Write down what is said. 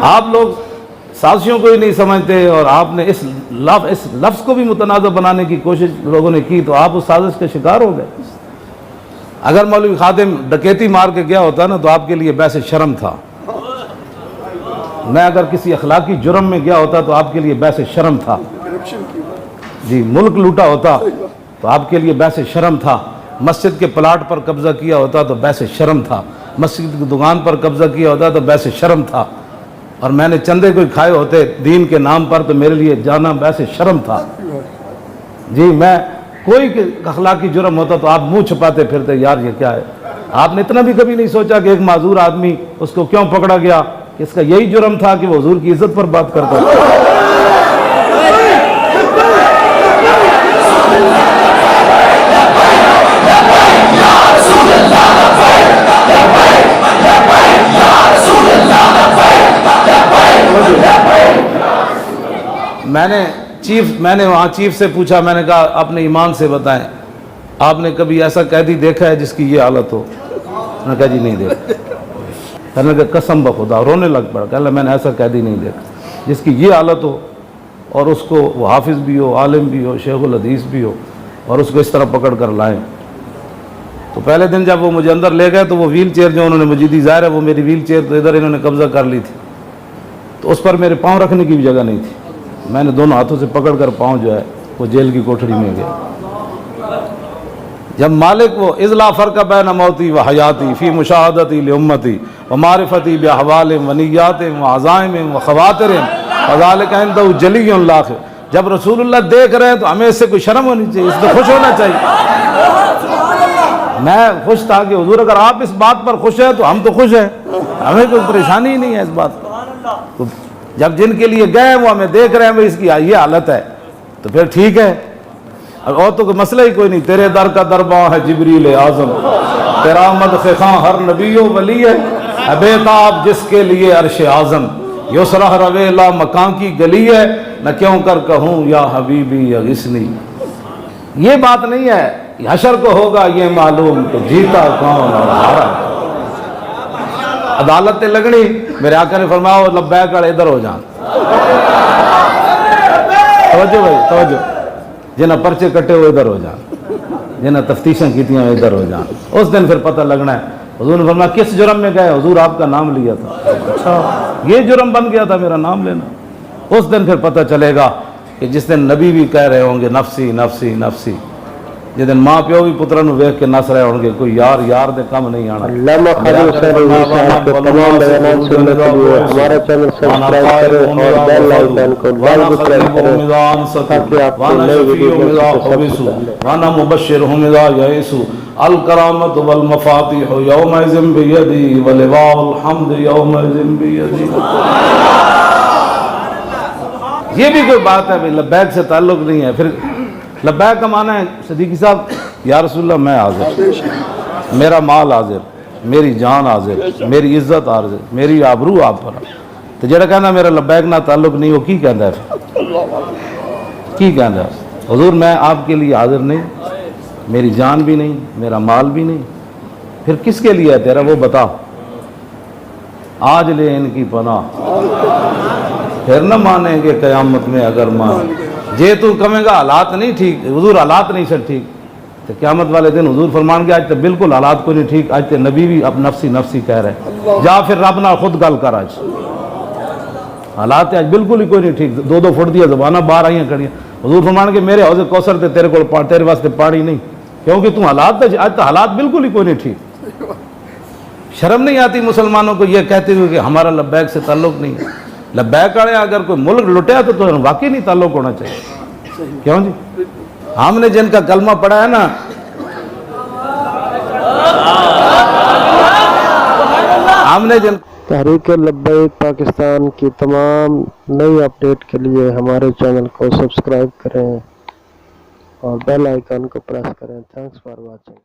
آپ لوگ سازشوں کو ہی نہیں سمجھتے، اور آپ نے اس لفظ کو بھی متنازع بنانے کی کوشش لوگوں نے کی، تو آپ اس سازش کے شکار ہو گئے۔ اگر مولوی خادم ڈکیتی مار کے گیا ہوتا نا تو آپ کے لیے باعث شرم تھا۔ میں اگر کسی اخلاقی جرم میں گیا ہوتا تو آپ کے لیے باعث شرم تھا۔ جی، ملک لوٹا ہوتا تو آپ کے لیے باعث شرم تھا۔ مسجد کے پلاٹ پر قبضہ کیا ہوتا تو باعث شرم تھا۔ مسجد کی دکان پر قبضہ کیا ہوتا تو باعث شرم تھا۔ اور میں نے چندے کوئی کھائے ہوتے دین کے نام پر تو میرے لیے جانا باعث شرم تھا۔ جی، میں کوئی اخلاقی جرم ہوتا تو آپ منہ چھپاتے پھرتے، یار یہ کیا ہے۔ آپ نے اتنا بھی کبھی نہیں سوچا کہ ایک معذور آدمی اس کو کیوں پکڑا گیا، کہ اس کا یہی جرم تھا کہ وہ حضور کی عزت پر بات کرتا تھا۔ میں نے وہاں چیف سے پوچھا، میں نے کہا اپنے ایمان سے بتائیں، آپ نے کبھی ایسا قیدی دیکھا ہے جس کی یہ حالت ہو؟ میں نے کہا جی نہیں دیکھا۔ میں نے کہا قسم بخدا، رونے لگ پڑا، کہ اللہ میں نے ایسا قیدی نہیں دیکھا جس کی یہ حالت ہو، اور اس کو وہ حافظ بھی ہو، عالم بھی ہو، شیخ الحدیث بھی ہو، اور اس کو اس طرح پکڑ کر لائیں۔ تو پہلے دن جب وہ مجھے اندر لے گئے تو وہ ویل چیئر جو انہوں نے مجھے دی، ظاہر ہے وہ میری ویل چیئر تو ادھر انہوں نے قبضہ کر لی تھی، تو اس پر میرے پاؤں رکھنے کی بھی جگہ نہیں تھی۔ میں نے دونوں ہاتھوں سے پکڑ کر پاؤں جو ہے وہ جیل کی کوٹھڑی میں گیا۔ جب مالک وہ اذ لا فرق بین موتی و حیاتی فی مشاہدتی لامتی و معرفتی باحوال و نیات و عزائم و خواتر فذلک عندہ جلی لاخ، جب رسول اللہ دیکھ رہے ہیں تو ہمیں اس سے کوئی شرم ہونی چاہیے، اس سے خوش ہونا چاہیے۔ میں خوش تھا کہ حضور اگر آپ اس بات پر خوش ہیں تو ہم تو خوش ہیں، ہمیں کوئی پریشانی ہی نہیں ہے اس بات پر۔ جب جن کے لیے گئے وہ ہمیں دیکھ رہے ہیں اس کی یہ حالت ہے تو پھر ٹھیک ہے، اور تو کوئی مسئلہ ہی کوئی نہیں۔ تیرے در کا درباں ہے جبریل اعظم، تیرا مدح خواں ہر نبی و ولی ہے، ابیتاب جس کے لیے عرش اعظم، یسرہ رویلا مکان کی گلی ہے، نہ کیوں کر کہوں یا حبیبی اغثنی۔ یہ بات نہیں ہے، حشر کو ہوگا یہ معلوم کہ جیتا کون اور ہارا۔ عدالت لگنی، میرے آقا نے فرمایا لبیک اڑ ادھر ہو جان۔ توجہ بھائی توجہ، جنہیں پرچے کٹے ہوئے ادھر ہو جان، جنہیں تفتیشیں کیتیاں ہوئے ادھر ہو جان۔ اس دن پھر پتہ لگنا ہے۔ حضور نے فرمایا کس جرم میں گئے؟ حضور آپ کا نام لیا تھا۔ اچھا، یہ جرم بن گیا تھا میرا نام لینا۔ اس دن پھر پتہ چلے گا کہ جس دن نبی بھی کہہ رہے ہوں گے نفسی نفسی نفسی، جس دن ماں پیو بھی پتروں نو ویکھ کے نس رہے ہوں گے، کوئی یار یار دے کم نہیں آنا۔ علامہ خادم صاحب کے تمام بیانات سننے کے لیے ہمارا چینل سبسکرائب کریں اور بیل آئیکن کو لازمی پریس کریں تاکہ آپ کو نئی ویڈیو سب سے پہلے۔ وانا مبشرهم اذا یئسوا الکرامۃ والمفاتیح یومئذ بیدی ولواء الحمد یومئذ بیدی۔ یہ بھی کوئی بات ہے بھائی، لبیک سے تعلق نہیں ہے۔ پھر لبیک کا معنی ہے صدیقی صاحب، یا رسول اللہ میں حاضر، میرا مال حاضر، میری جان حاضر، میری عزت حاضر، میری آبرو آپ پر۔ تو جڑا کہنا میرا لبیک نہ تعلق نہیں، وہ کی کہندا ہے؟ کی کہندا ہے؟ حضور میں آپ کے لیے حاضر نہیں، میری جان بھی نہیں، میرا مال بھی نہیں، پھر کس کے لیے ہے تیرا وہ بتا۔ آج لے ان کی پناہ، پھر نہ مانیں گے قیامت میں اگر مان۔ جے تو کہے گا حالات نہیں ٹھیک، حضور حالات نہیں سر ٹھیک، تو قیامت والے دن حضور فرمان گے آج تو بالکل حالات کو نہیں ٹھیک، آج تو نبی بھی اب نفسی نفسی کہہ رہے، جا پھر رب نہ خود گل کر، آج حالات آج بالکل ہی کوئی نہیں ٹھیک، دو دو فٹ دیا زبانہ باہر آئیاں کھڑیاں۔ حضور فرمان کے میرے حوض کوثر تے تیرے کو تیرے واسطے پانی نہیں، کیونکہ تم حالات آج تو حالات بالکل ہی کوئی نہیں ٹھیک۔ شرم نہیں آتی مسلمانوں کو یہ کہتے ہوئے کہ ہمارا لبیک سے تعلق نہیں ہے؟ لبیک والے اگر کوئی ملک لٹیا تو واقعی نہیں تعلق ہونا چاہیے۔ کیوں جی؟ ہم نے جن کا کلمہ پڑھا ہے نا، ہم نے جن تحریک لبیک پاکستان کی تمام نئی اپڈیٹ کے لیے ہمارے چینل کو سبسکرائب کریں اور بیل آئیکن کو پریس کریں۔ Thanks for watching.